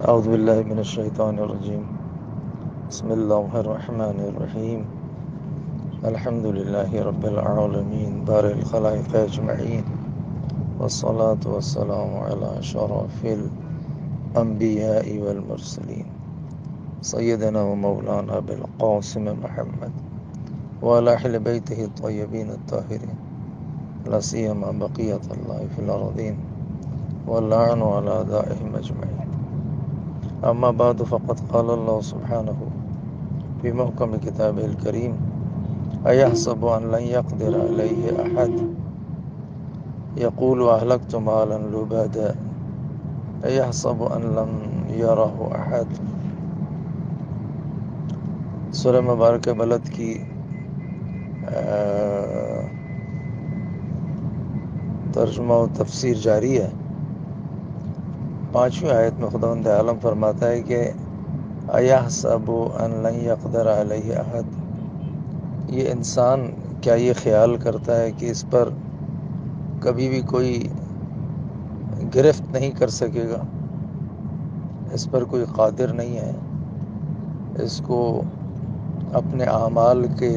اعوذ باللہ من الشیطان الرجیم بسم اللہ الرحمن الرحیم الحمد للہ رب العالمین بارئ الخلائق اجمعین والصلاة والسلام علی شرف الانبیاء والمرسلین سیدنا و مولانا بالقاسم محمد وعلی اہل بیتہ الطیبین الطاہرین لا سیما بقیۃ اللہ فی الارضین واللعن علی اعدائہم اجمعین. اما بعد فقد قال اللہ سبحانہ فی محکم کتابہ الکریم ایحسب ان لن یقدر علیہ احد یقول اہلکت مالا لبدا ایحسب ان لم یرہ احد. سورہ مبارکہ بلد کی ترجمہ و تفسیر جاری ہے. 5ویں آیت میں خداوند عالم فرماتا ہے کہ ایحسب ان لن یقدر علیہ احد، یہ انسان کیا یہ خیال کرتا ہے کہ اس پر کبھی بھی کوئی گرفت نہیں کر سکے گا، اس پر کوئی قادر نہیں ہے، اس کو اپنے اعمال کے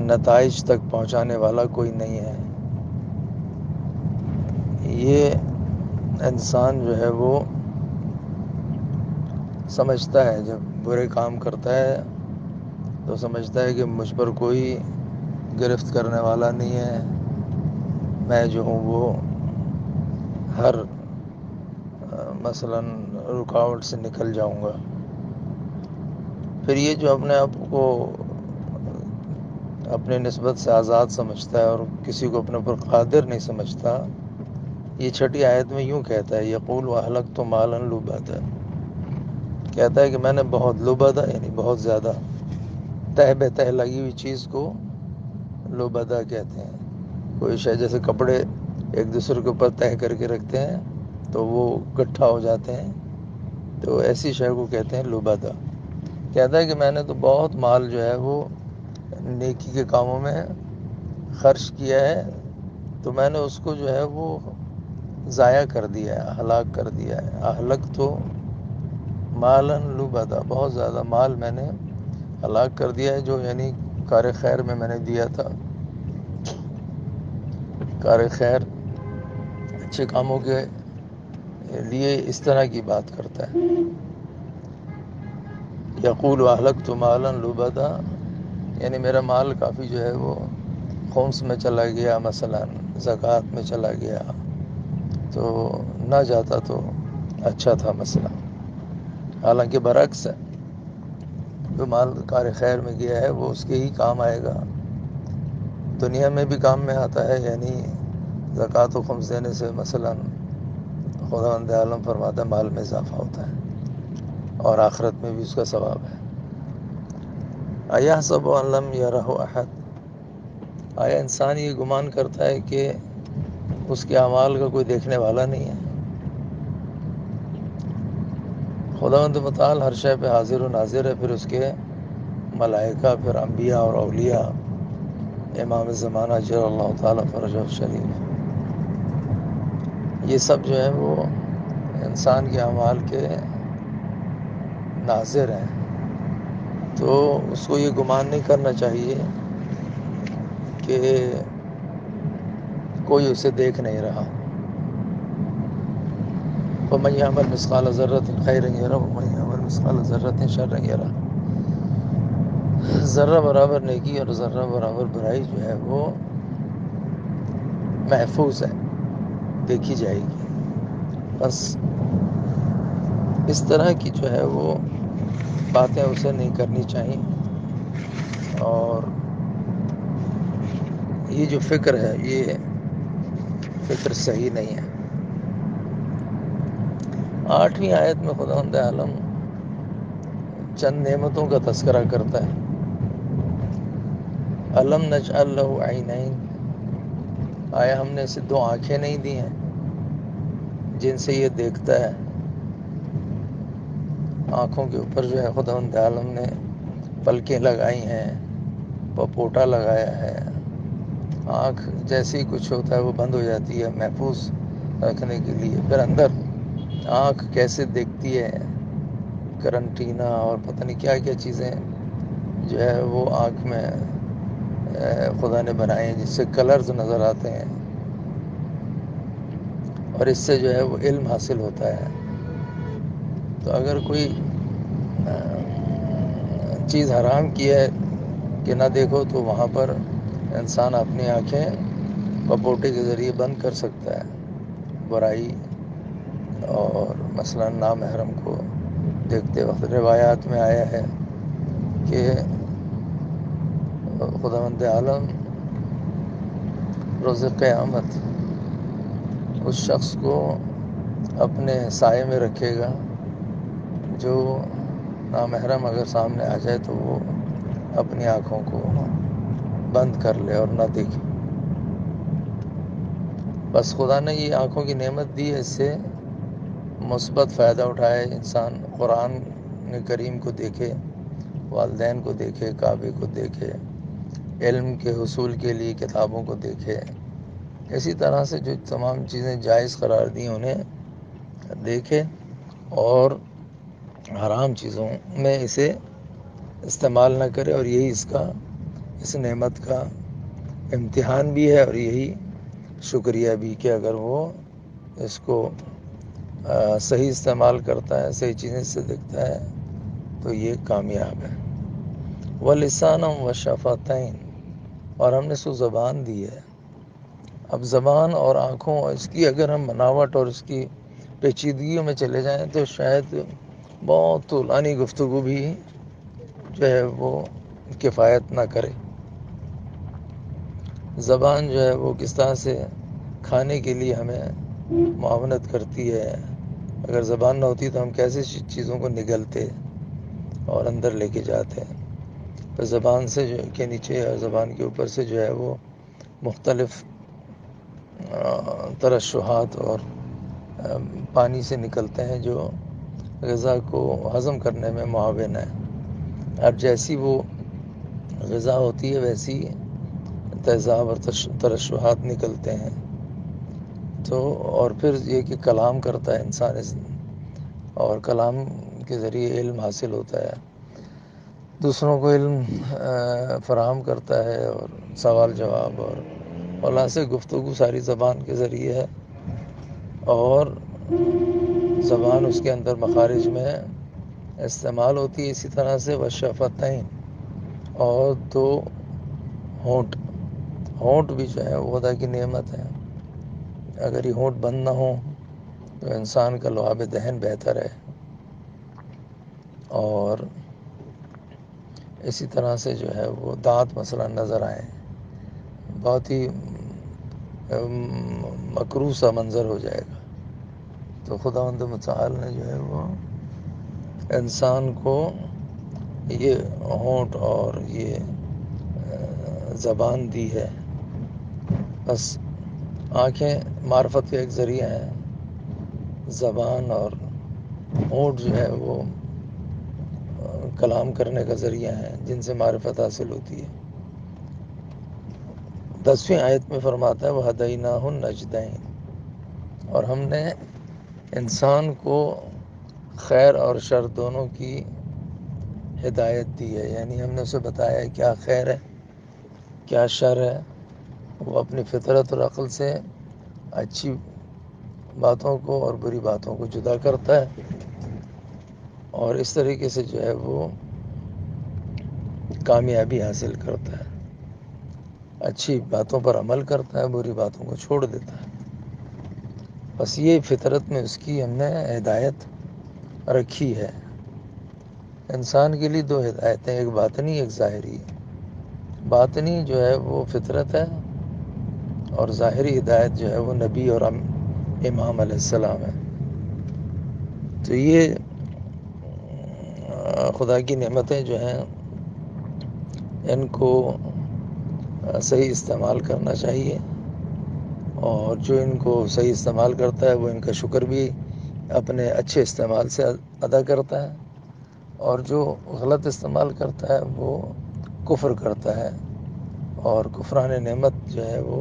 نتائج تک پہنچانے والا کوئی نہیں ہے. یہ انسان جو ہے وہ سمجھتا ہے، جب برے کام کرتا ہے تو سمجھتا ہے کہ مجھ پر کوئی گرفت کرنے والا نہیں ہے، میں جو ہوں وہ ہر مثلا رکاوٹ سے نکل جاؤں گا. پھر یہ جو اپنے آپ کو اپنے نسبت سے آزاد سمجھتا ہے اور کسی کو اپنے پر قادر نہیں سمجھتا، یہ 6ٹھی آیت میں یوں کہتا ہے یقول اہلکت مالا لبدا، کہتا ہے کہ میں نے بہت لبدا یعنی بہت زیادہ تہ بہ تہ لگی ہوئی چیز کو لبدا کہتے ہیں. کوئی شے جیسے کپڑے ایک دوسرے کے اوپر تہ کر کے رکھتے ہیں تو وہ گٹھا ہو جاتے ہیں، تو ایسی شے کو کہتے ہیں لبدا. کہتا ہے کہ میں نے تو بہت مال جو ہے وہ نیکی کے کاموں میں خرچ کیا ہے، تو میں نے اس کو جو ہے وہ ضائع کر دیا ہے، ہلاک کر دیا ہے. اہلک تو مالا لبدا، بہت زیادہ مال میں نے ہلاک کر دیا ہے، جو یعنی کار خیر میں نے دیا تھا. کار خیر اچھے کاموں کے لیے اس طرح کی بات کرتا ہے. یقول اہلکت مالا لبدا یعنی میرا مال کافی جو ہے وہ خمس میں چلا گیا، مثلا زکوٰۃ میں چلا گیا، تو نہ جاتا تو اچھا تھا مثلا. حالانکہ برعکس ہے، جو مال کار خیر میں گیا ہے وہ اس کے ہی کام آئے گا، دنیا میں بھی کام میں آتا ہے. یعنی زکوٰۃ و خمس دینے سے مثلا خداوند عالم فرماتا ہے مال میں اضافہ ہوتا ہے اور آخرت میں بھی اس کا ثواب ہے. ایحسب ان لم یرہ احد، آیا انسان یہ گمان کرتا ہے کہ اس کے اعمال کا کوئی دیکھنے والا نہیں ہے؟ خداوند متعال ہر شے پہ حاضر و ناظر ہے. پھر اس کے ملائکہ، پھر انبیاء اور اولیاء، امام زمانہ اجل اللہ تعالیٰ فرجہ شریف، یہ سب جو ہے وہ انسان کے اعمال کے ناظر ہیں. تو اس کو یہ گمان نہیں کرنا چاہیے کہ کوئی اسے دیکھ نہیں رہا. وَمَن يَعْمَلْ مِثْقَالَ ذَرَّةٍ خَيْرًا يَرَهُ وَمَن يَعْمَلْ مِثْقَالَ ذَرَّةٍ شَرًّا يَرَهُ. ذرہ برابر نیکی اور ذرہ برابر برائی جو ہے وہ محفوظ ہے، دیکھی جائے گی. بس اس طرح کی جو ہے وہ باتیں اسے نہیں کرنی چاہیے. اور یہ جو فکر ہے یہ فکر صحیح نہیں ہے. 8ویں آیت میں خداوند عالم چند نعمتوں کا تذکرہ کرتا ہے. الم نجعل لہ عینین، آیا ہم نے اسے 2 آنکھیں نہیں دی ہیں جن سے یہ دیکھتا ہے. آنکھوں کے اوپر جو ہے خداوند عالم نے پلکیں لگائی ہیں، پپوٹا لگایا ہے. آنکھ جیسے ہی کچھ ہوتا ہے وہ بند ہو جاتی ہے محفوظ رکھنے کے لیے. پھر آنکھ کیسے دیکھتی ہے، کرنٹینا اور پتہ نہیں کیا کیا چیزیں جو ہے وہ آنکھ میں خدا نے بنائے ہیں، جس سے کلرز نظر آتے ہیں، اور اس سے جو ہے وہ علم حاصل ہوتا ہے۔ تو اگر کوئی چیز حرام کی ہے کہ نہ دیکھو، تو وہاں پر انسان اپنی آنکھیں پپوٹے کے ذریعے بند کر سکتا ہے برائی اور مثلا نامحرم کو دیکھتے وقت۔ روایات میں آیا ہے کہ خداوند عالم روز قیامت اس شخص کو اپنے سائے میں رکھے گا جو نامحرم اگر سامنے آ جائے تو وہ اپنی آنکھوں کو بند کر لے اور نہ دیکھے۔ بس خدا نے یہ آنکھوں کی نعمت دی ہے، اس سے مثبت فائدہ اٹھائے، انسان قرآن کریم کو دیکھے، والدین کو دیکھے، کعبے کو دیکھے، علم کے حصول کے لیے کتابوں کو دیکھے، اسی طرح سے جو تمام چیزیں جائز قرار دی انہیں دیکھے، اور حرام چیزوں میں اسے استعمال نہ کرے۔ اور یہی اس نعمت کا امتحان بھی ہے، اور یہی شکریہ بھی کہ اگر وہ اس کو صحیح استعمال کرتا ہے، صحیح چیزیں سے دیکھتا ہے، تو یہ کامیاب ہے۔ وَلِسَانًا وَشَفَتَيْن، اور ہم نے اس کو زبان دی ہے۔ اب زبان اور آنکھوں، اس کی اگر ہم بناوٹ اور اس کی پیچیدگیوں میں چلے جائیں تو شاید بہت طولانی گفتگو بھی جو ہے وہ کفایت نہ کرے۔ زبان جو ہے وہ کس طرح سے کھانے کے لیے ہمیں معاونت کرتی ہے، اگر زبان نہ ہوتی تو ہم کیسے چیزوں کو نگلتے اور اندر لے کے جاتے ہیں۔ تو زبان سے کے نیچے اور زبان کے اوپر سے جو ہے وہ مختلف ترشحات اور پانی سے نکلتے ہیں جو غذا کو ہضم کرنے میں معاون ہے۔ اب جیسی وہ غذا ہوتی ہے ویسی تیزاب اور ترشحات نکلتے ہیں۔ تو اور پھر یہ کہ کلام کرتا ہے انسان، اور کلام کے ذریعے علم حاصل ہوتا ہے، دوسروں کو علم فراہم کرتا ہے، اور سوال جواب اور خلاصے گفتگو ساری زبان کے ذریعے ہے، اور زبان اس کے اندر مخارج میں استعمال ہوتی ہے۔ اسی طرح سے وشفتین، اور دو ہونٹ بھی جو ہے وہ خدا کی نعمت ہے۔ اگر یہ ہونٹ بند نہ ہو تو انسان کا لعاب دہن بہتر ہے، اور اسی طرح سے جو ہے وہ دانت مثلا نظر آئیں، بہت ہی مکروہ سا منظر ہو جائے گا۔ تو خداوند متعال نے جو ہے وہ انسان کو یہ ہونٹ اور یہ زبان دی ہے۔ بس آنکھیں معرفت کا ایک ذریعہ ہیں، زبان اور ہونٹ جو ہے وہ کلام کرنے کا ذریعہ ہیں جن سے معرفت حاصل ہوتی ہے۔ 10ویں آیت میں فرماتا ہے وَهَدَيْنَاهُ النَّجْدَيْنِ، اور ہم نے انسان کو خیر اور شر دونوں کی ہدایت دی ہے، یعنی ہم نے اسے بتایا ہے کیا خیر ہے کیا شر ہے، وہ اپنی فطرت اور عقل سے اچھی باتوں کو اور بری باتوں کو جدا کرتا ہے، اور اس طریقے سے جو ہے وہ کامیابی حاصل کرتا ہے، اچھی باتوں پر عمل کرتا ہے، بری باتوں کو چھوڑ دیتا ہے۔ بس یہ فطرت میں اس کی ہم نے ہدایت رکھی ہے۔ انسان کے لیے دو ہدایتیں، ایک باطنی ایک ظاہری۔ باطنی جو ہے وہ فطرت ہے، اور ظاہری ہدایت جو ہے وہ نبی اور امام علیہ السلام ہے۔ تو یہ خدا کی نعمتیں جو ہیں ان کو صحیح استعمال کرنا چاہیے، اور جو ان کو صحیح استعمال کرتا ہے وہ ان کا شکر بھی اپنے اچھے استعمال سے ادا کرتا ہے، اور جو غلط استعمال کرتا ہے وہ کفر کرتا ہے، اور کفران نعمت جو ہے وہ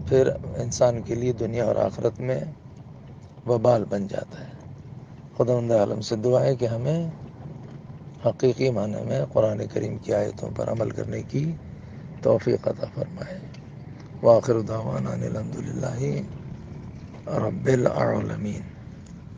پھر انسان کے لیے دنیا اور آخرت میں وبال بن جاتا ہے۔ خداوند عالم سے دعا ہے کہ ہمیں حقیقی معنی میں قرآن کریم کی آیتوں پر عمل کرنے کی توفیق عطا فرمائے۔ وآخر دعوانا ان الحمد للہ رب العالمین۔